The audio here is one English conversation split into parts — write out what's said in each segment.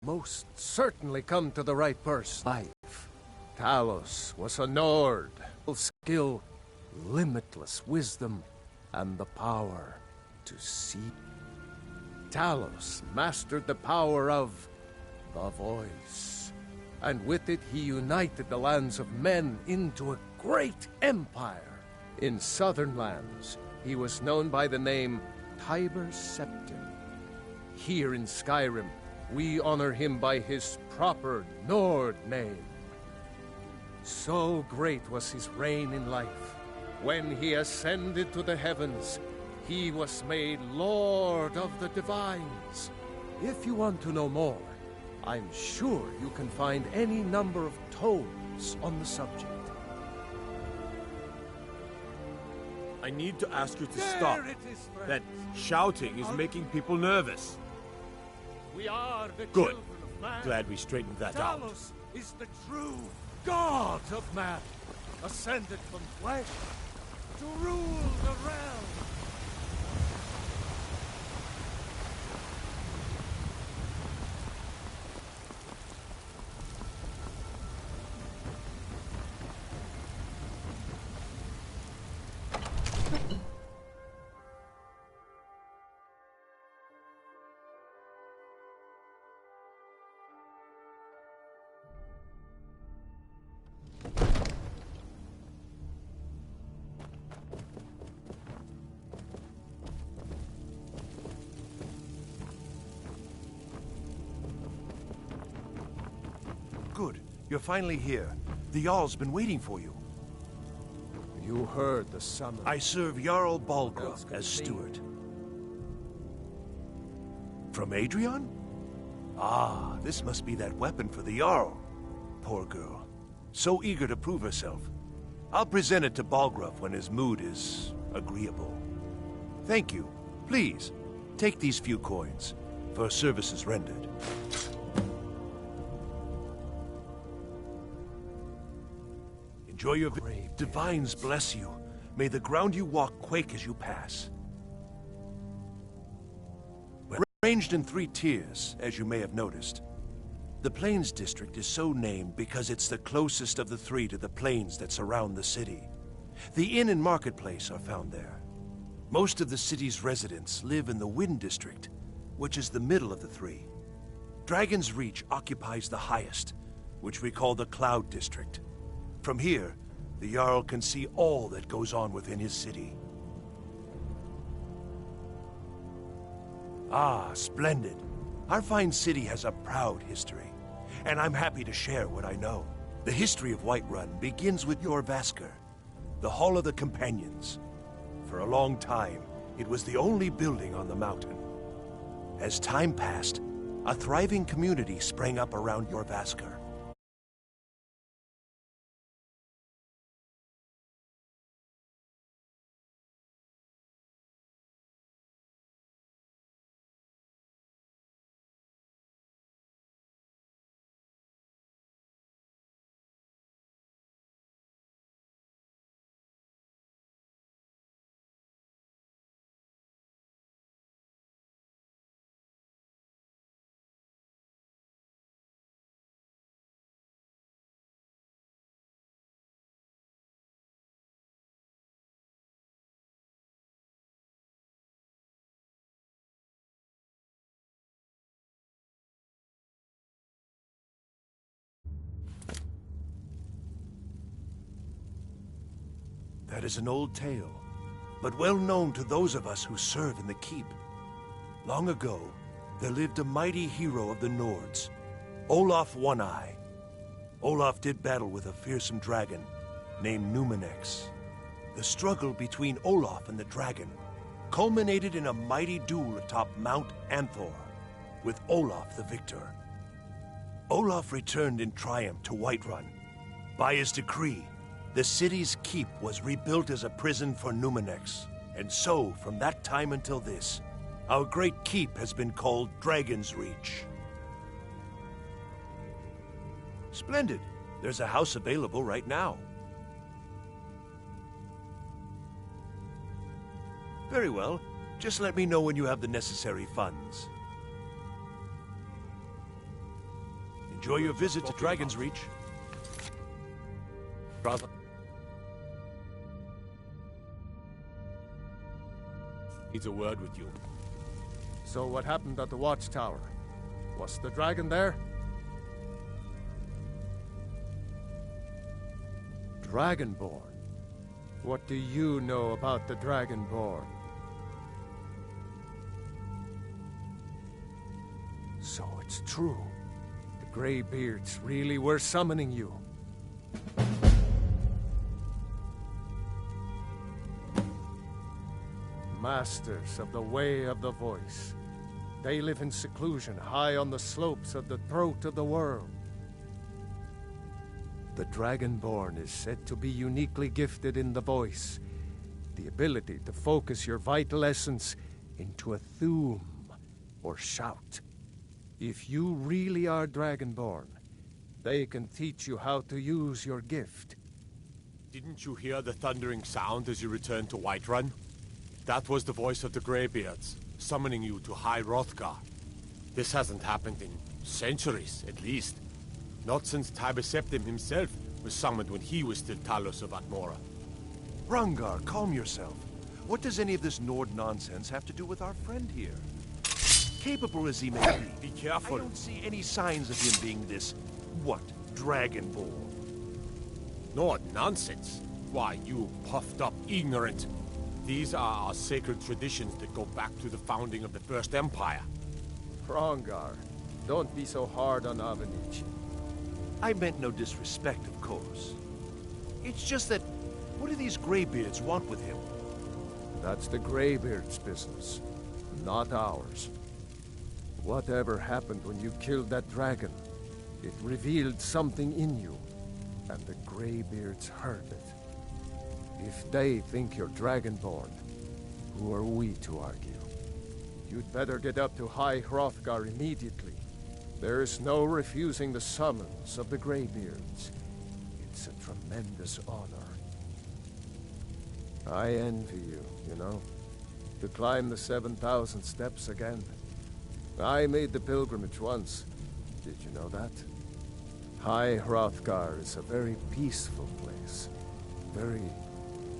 most certainly come to the right person. Life. Talos was a Nord. Skill, limitless wisdom, and the power to see. Talos mastered the power of the voice, and with it he united the lands of men into a great empire. In southern lands, he was known by the name Tiber Septim. Here in Skyrim, we honor him by his proper Nord name. So great was his reign in life. When he ascended to the heavens, he was made Lord of the Divines. If you want to know more, I'm sure you can find any number of tomes on the subject. I need to ask you to stop. That shouting is making people nervous. We are the Good. children of man. Glad we straightened that out. Talos is the true God of man, ascended from flesh to rule the realm. Good. You're finally here. The Jarl's been waiting for you. You heard the summons. I serve Jarl Balgruuf as steward. From Adrian? Ah, this must be that weapon for the Jarl. Poor girl. So eager to prove herself. I'll present it to Balgruuf when his mood is agreeable. Thank you. Please, take these few coins for services rendered. Enjoy your divines bless you. May the ground you walk quake as you pass. We're arranged in 3 tiers, as you may have noticed. The Plains District is so named because it's the closest of the 3 to the plains that surround the city. The inn and marketplace are found there. Most of the city's residents live in the Wind District, which is the middle of the 3. Dragon's Reach occupies the highest, which we call the Cloud District. From here, the Jarl can see all that goes on within his city. Ah, splendid. Our fine city has a proud history, and I'm happy to share what I know. The history of Whiterun begins with Jorrvaskr, the Hall of the Companions. For a long time, it was the only building on the mountain. As time passed, a thriving community sprang up around Jorrvaskr. That is an old tale, but well known to those of us who serve in the keep. Long ago, there lived a mighty hero of the Nords, Olaf One-Eye. Olaf did battle with a fearsome dragon named Numenex. The struggle between Olaf and the dragon culminated in a mighty duel atop Mount Anthor, with Olaf the victor. Olaf returned in triumph to Whiterun. By his decree, the city's keep was rebuilt as a prison for Numenex. And so, from that time until this, our great keep has been called Dragon's Reach. Splendid. There's a house available right now. Very well. Just let me know when you have the necessary funds. Enjoy your visit to Dragon's Reach. Brother. Needs a word with you. So what happened at the watchtower? Was the dragon there? Dragonborn? What do you know about the Dragonborn? So it's true. The Greybeards really were summoning you. Masters of the Way of the Voice. They live in seclusion high on the slopes of the throat of the world. The Dragonborn is said to be uniquely gifted in the voice, the ability to focus your vital essence into a thum, or shout. If you really are Dragonborn, they can teach you how to use your gift. Didn't you hear the thundering sound as you returned to Whiterun? That was the voice of the Greybeards, summoning you to High Hrothgar. This hasn't happened in centuries, at least. Not since Tiber Septim himself was summoned when he was still Talos of Atmora. Hrongar, calm yourself. What does any of this Nord nonsense have to do with our friend here? Capable as he may be, Be careful. I don't see any signs of him being this, what, Dragonborn? Nord nonsense. Why, you puffed up ignorant. These are our sacred traditions that go back to the founding of the First Empire. Hrongar, don't be so hard on Avenici. I meant no disrespect, of course. It's just that, what do these Greybeards want with him? That's the Greybeard's business, not ours. Whatever happened when you killed that dragon, it revealed something in you, and the Greybeards heard it. If they think you're Dragonborn, who are we to argue? You'd better get up to High Hrothgar immediately. There is no refusing the summons of the Greybeards. It's a tremendous honor. I envy you, you know, to climb the 7,000 steps again. I made the pilgrimage once. Did you know that? High Hrothgar is a very peaceful place. Very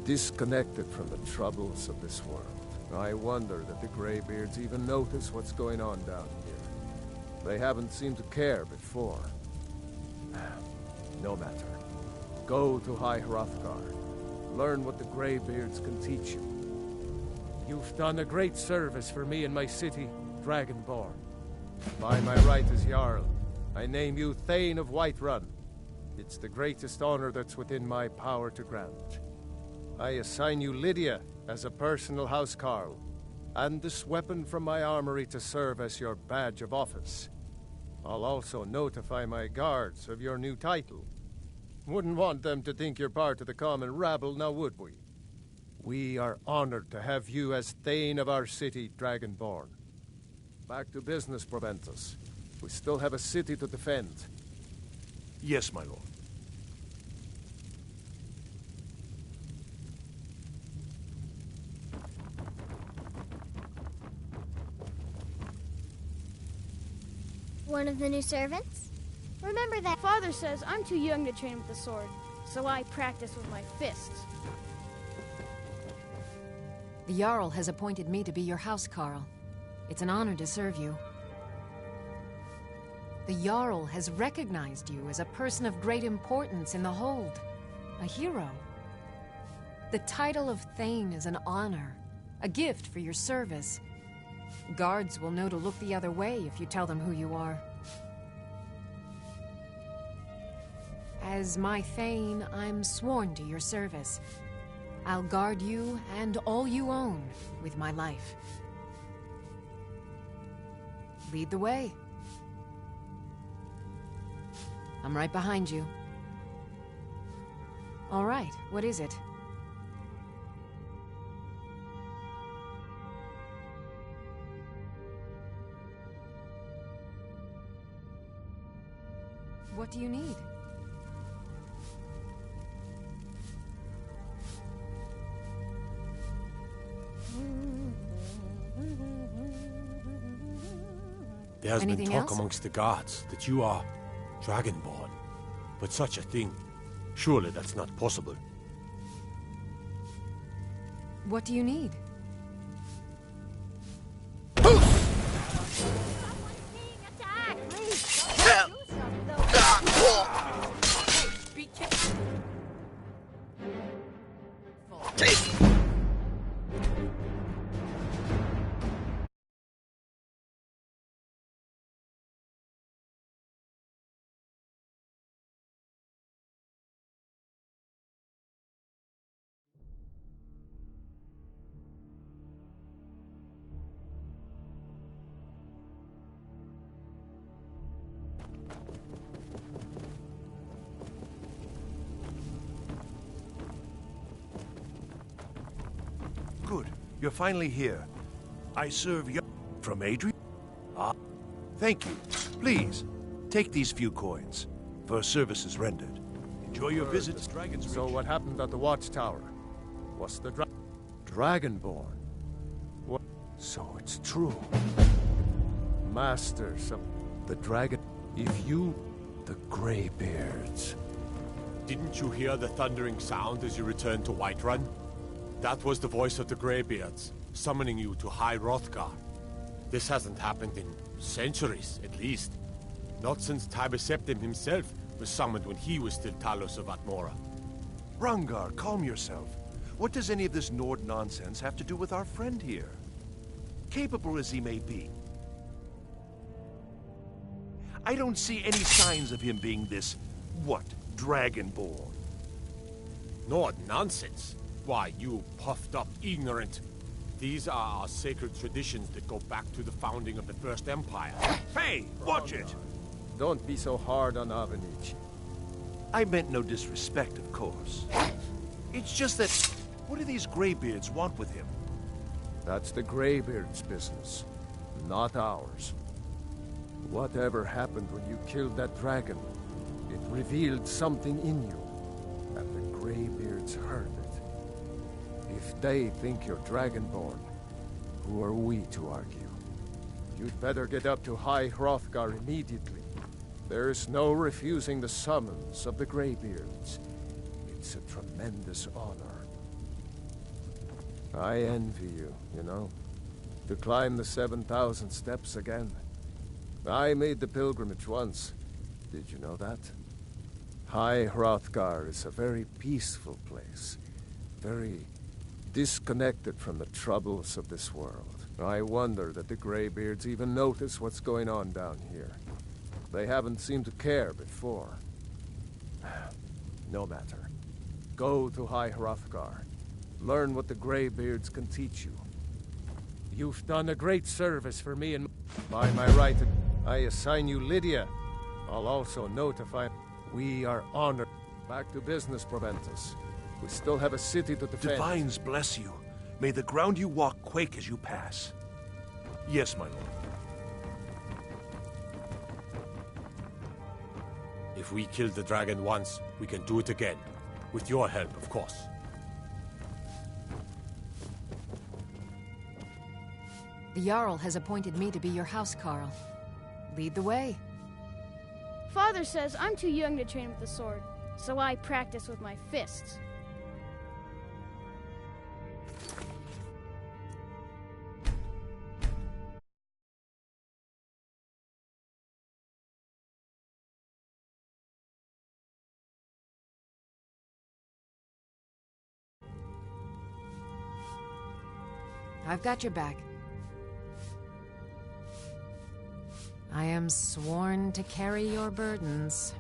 disconnected from the troubles of this world. I wonder that the Greybeards even notice what's going on down here. They haven't seemed to care before. No matter. Go to High Hrothgar. Learn what the Greybeards can teach you. You've done a great service for me and my city, Dragonborn. By my right as Jarl, I name you Thane of Whiterun. It's the greatest honor that's within my power to grant. I assign you Lydia as a personal housecarl, and this weapon from my armory to serve as your badge of office. I'll also notify my guards of your new title. Wouldn't want them to think you're part of the common rabble, now would we? We are honored to have you as Thane of our city, Dragonborn. Back to business, Proventus. We still have a city to defend. Yes, my lord. One of the new servants? Remember that Father says I'm too young to train with the sword, so I practice with my fists. The Jarl has appointed me to be your housecarl. It's an honor to serve you. The Jarl has recognized you as a person of great importance in the Hold. A hero. The title of Thane is an honor, a gift for your service. Guards will know to look the other way if you tell them who you are. As my Thane, I'm sworn to your service. I'll guard you and all you own with my life. Lead the way. I'm right behind you. All right, what is it? What do you need? There has been Anything talk else? amongst the guards that you are Dragonborn? But such a thing, surely that's not possible. What do you need? Good. You're finally here. I serve you from Adrian? Ah, thank you. Please, take these few coins for services rendered. Enjoy your visit to Dragon's So Reach. what happened at the watchtower? Was the Dragonborn? What? So it's true. Masters of the dragon. If you, the Greybeards. Didn't you hear the thundering sound as you returned to Whiterun? That was the voice of the Greybeards, summoning you to High Hrothgar. This hasn't happened in centuries, at least. Not since Tiber Septim himself was summoned when he was still Talos of Atmora. Rungar, calm yourself. What does any of this Nord nonsense have to do with our friend here? Capable as he may be, I don't see any signs of him being this, what, Dragonborn? Nord nonsense. Why, you puffed up ignorant. These are our sacred traditions that go back to the founding of the First Empire. Hey, watch it! Don't be so hard on Avenich. I meant no disrespect, of course. It's just that, what do these Greybeards want with him? That's the Greybeards' business, not ours. Whatever happened when you killed that dragon, it revealed something in you, and the Greybeards heard it. If they think you're Dragonborn, who are we to argue? You'd better get up to High Hrothgar immediately. There's no refusing the summons of the Greybeards. It's a tremendous honor. I envy you, you know, to climb the 7,000 steps again. I made the pilgrimage once. Did you know that? High Hrothgar is a very peaceful place. Very disconnected from the troubles of this world. I wonder that the Greybeards even notice what's going on down here. They haven't seemed to care before. No matter. Go to High Hrothgar. Learn what the Greybeards can teach you. You've done a great service for me, and by my right, I assign you Lydia. I'll also notify... We are honored. Back to business, Proventus. We still have a city to defend. Divines bless you. May the ground you walk quake as you pass. Yes, my lord. If we killed the dragon once, we can do it again. With your help, of course. The Jarl has appointed me to be your housecarl. Lead the way. Father says I'm too young to train with the sword, so I practice with my fists. I've got your back. I am sworn to carry your burdens.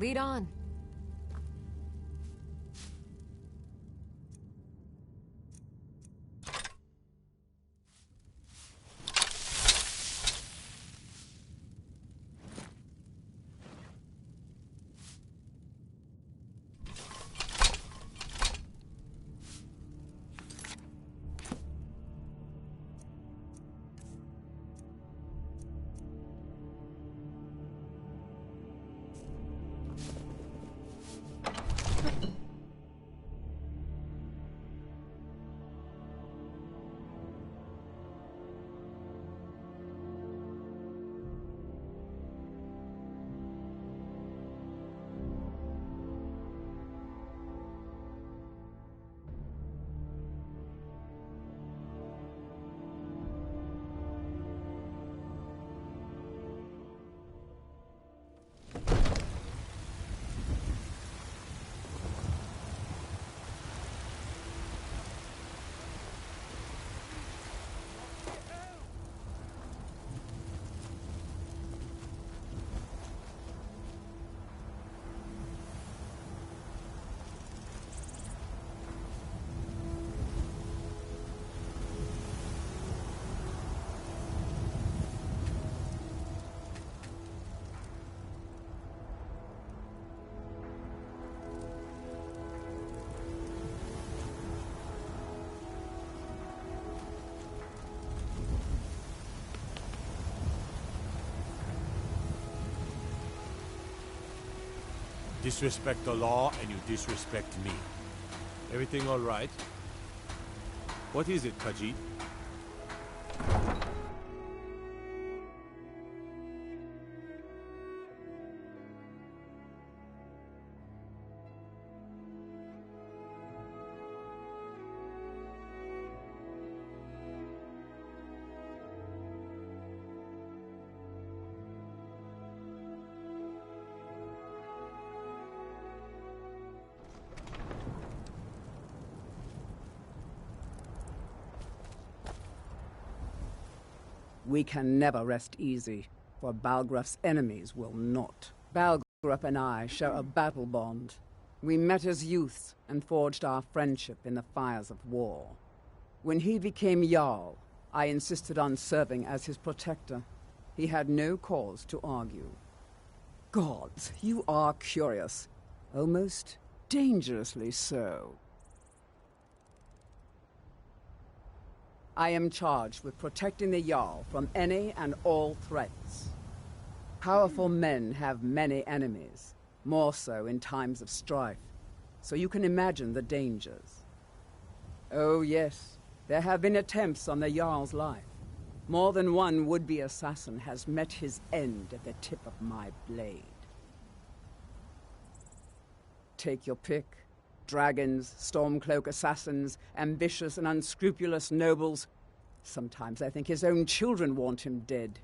Lead on. Disrespect the law and you disrespect me. Everything all right? What is it, Khajiit? We can never rest easy, for Balgruf's enemies will not. Balgruf and I share a battle bond. We met as youths and forged our friendship in the fires of war. When he became Jarl, I insisted on serving as his protector. He had no cause to argue. Gods, you are curious. Almost dangerously so. I am charged with protecting the Jarl from any and all threats. Powerful men have many enemies, more so in times of strife, so you can imagine the dangers. Oh yes, there have been attempts on the Jarl's life. More than one would-be assassin has met his end at the tip of my blade. Take your pick. Dragons, Stormcloak assassins, ambitious and unscrupulous nobles. Sometimes I think his own children want him dead.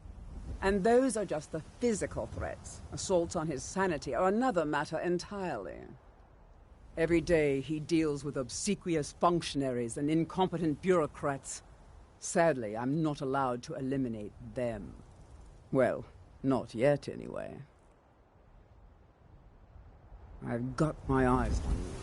And those are just the physical threats. Assaults on his sanity are another matter entirely. Every day he deals with obsequious functionaries and incompetent bureaucrats. Sadly, I'm not allowed to eliminate them. Well, not yet anyway. I've got my eyes on you.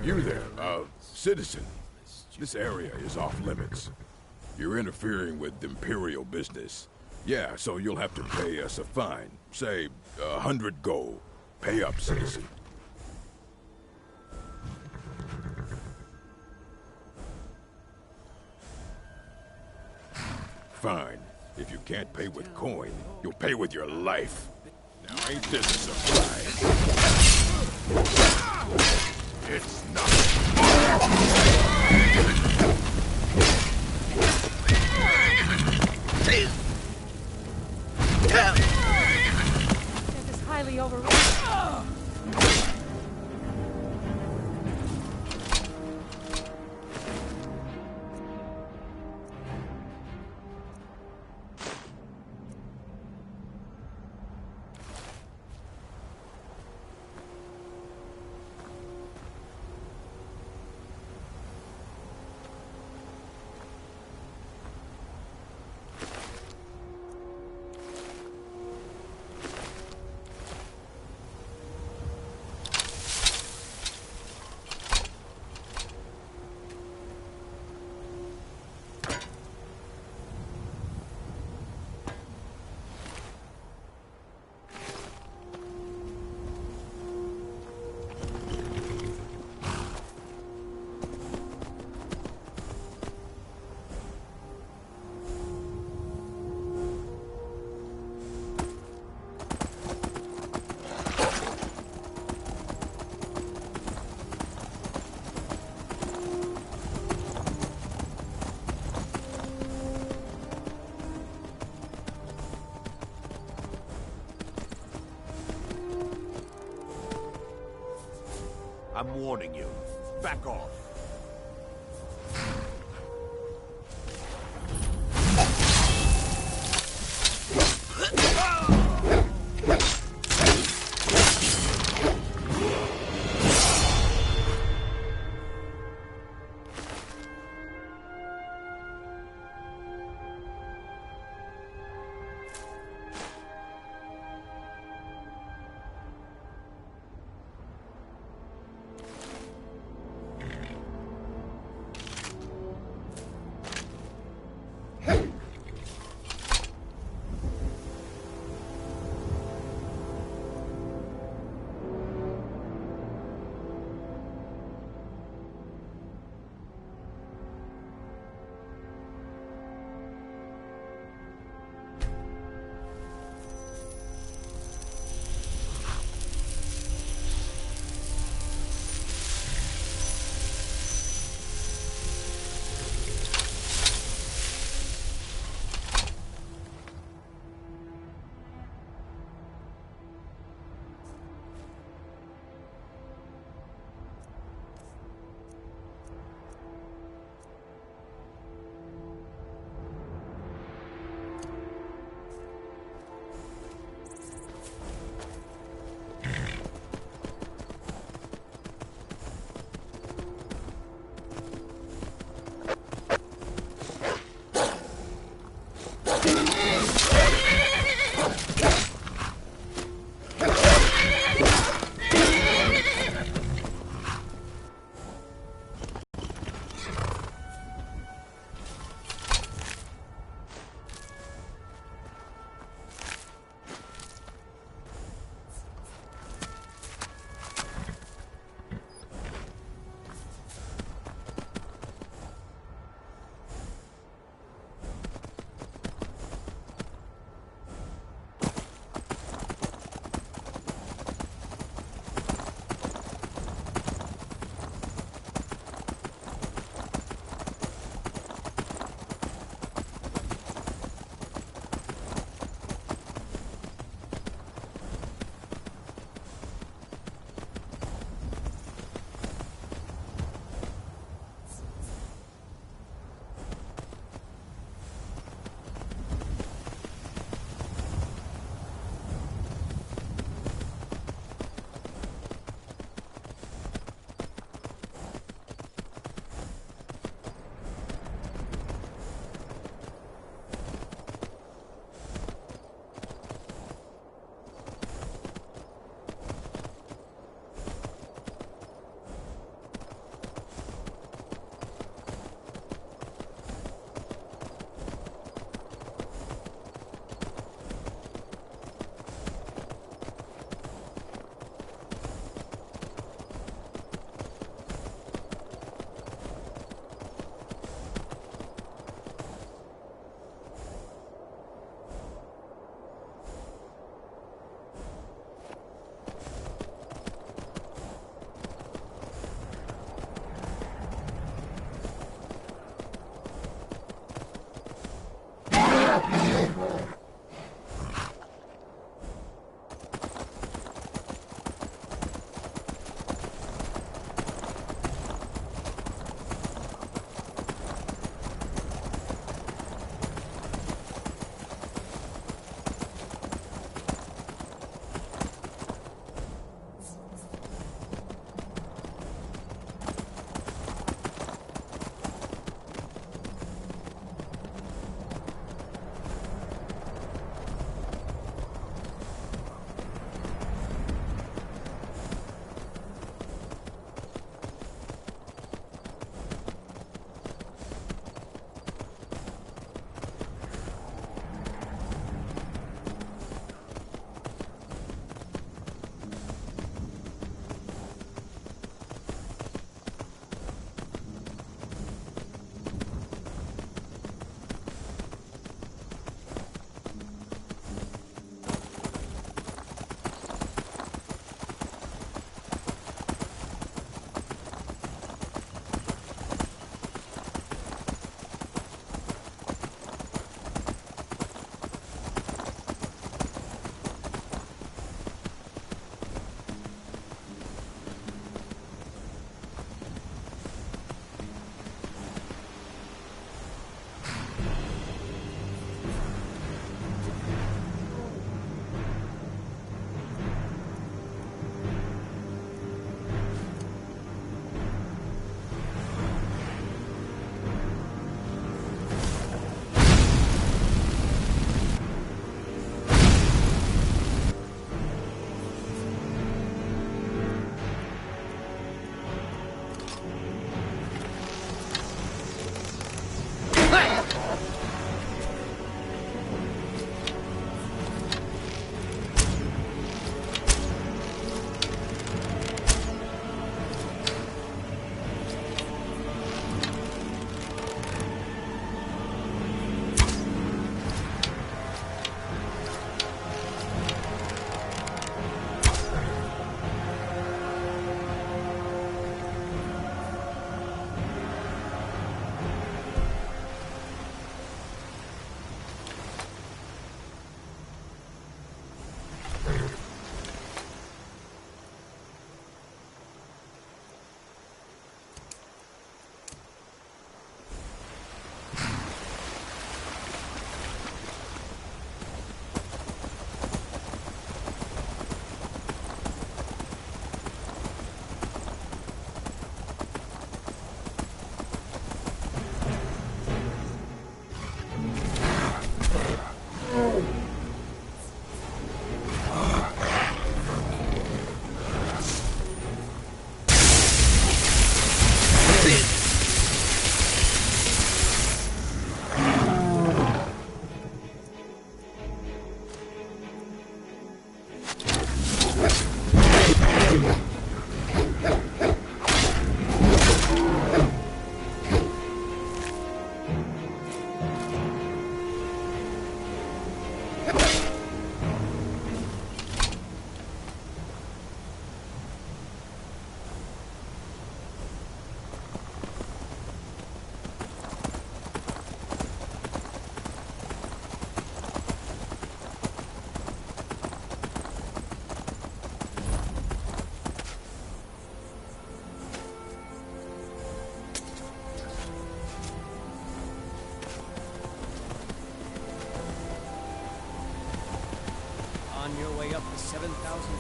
You there, citizen. This area is off limits. You're interfering with Imperial business. Yeah, so you'll have to pay us a fine. Say, 100 gold. Pay up, citizen. Fine. If you can't pay with coin, you'll pay with your life. Now, ain't this a surprise? It's not. That is highly overrated. I'm warning you. Back off.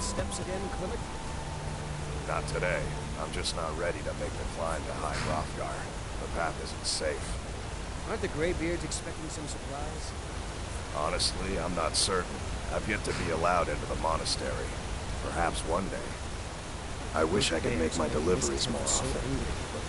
steps again, Clement? Not today. I'm just not ready to make the climb to High Hrothgar. The path isn't safe. Aren't the Greybeards expecting some supplies? Honestly, I'm not certain. I've yet to be allowed into the monastery. Perhaps one day. I wish I could make my deliveries more often.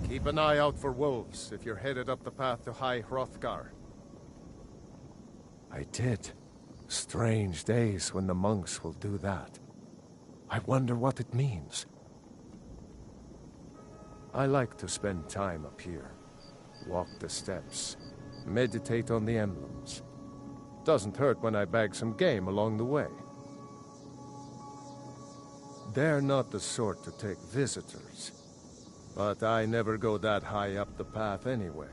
Keep an eye out for wolves if you're headed up the path to High Hrothgar. I did. Strange days when the monks will do that. I wonder what it means. I like to spend time up here. Walk the steps. Meditate on the emblems. Doesn't hurt when I bag some game along the way. They're not the sort to take visitors. But I never go that high up the path anyway.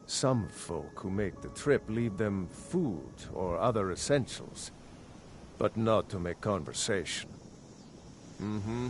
Some folk who make the trip leave them food or other essentials, but not to make conversation. Mm-hmm.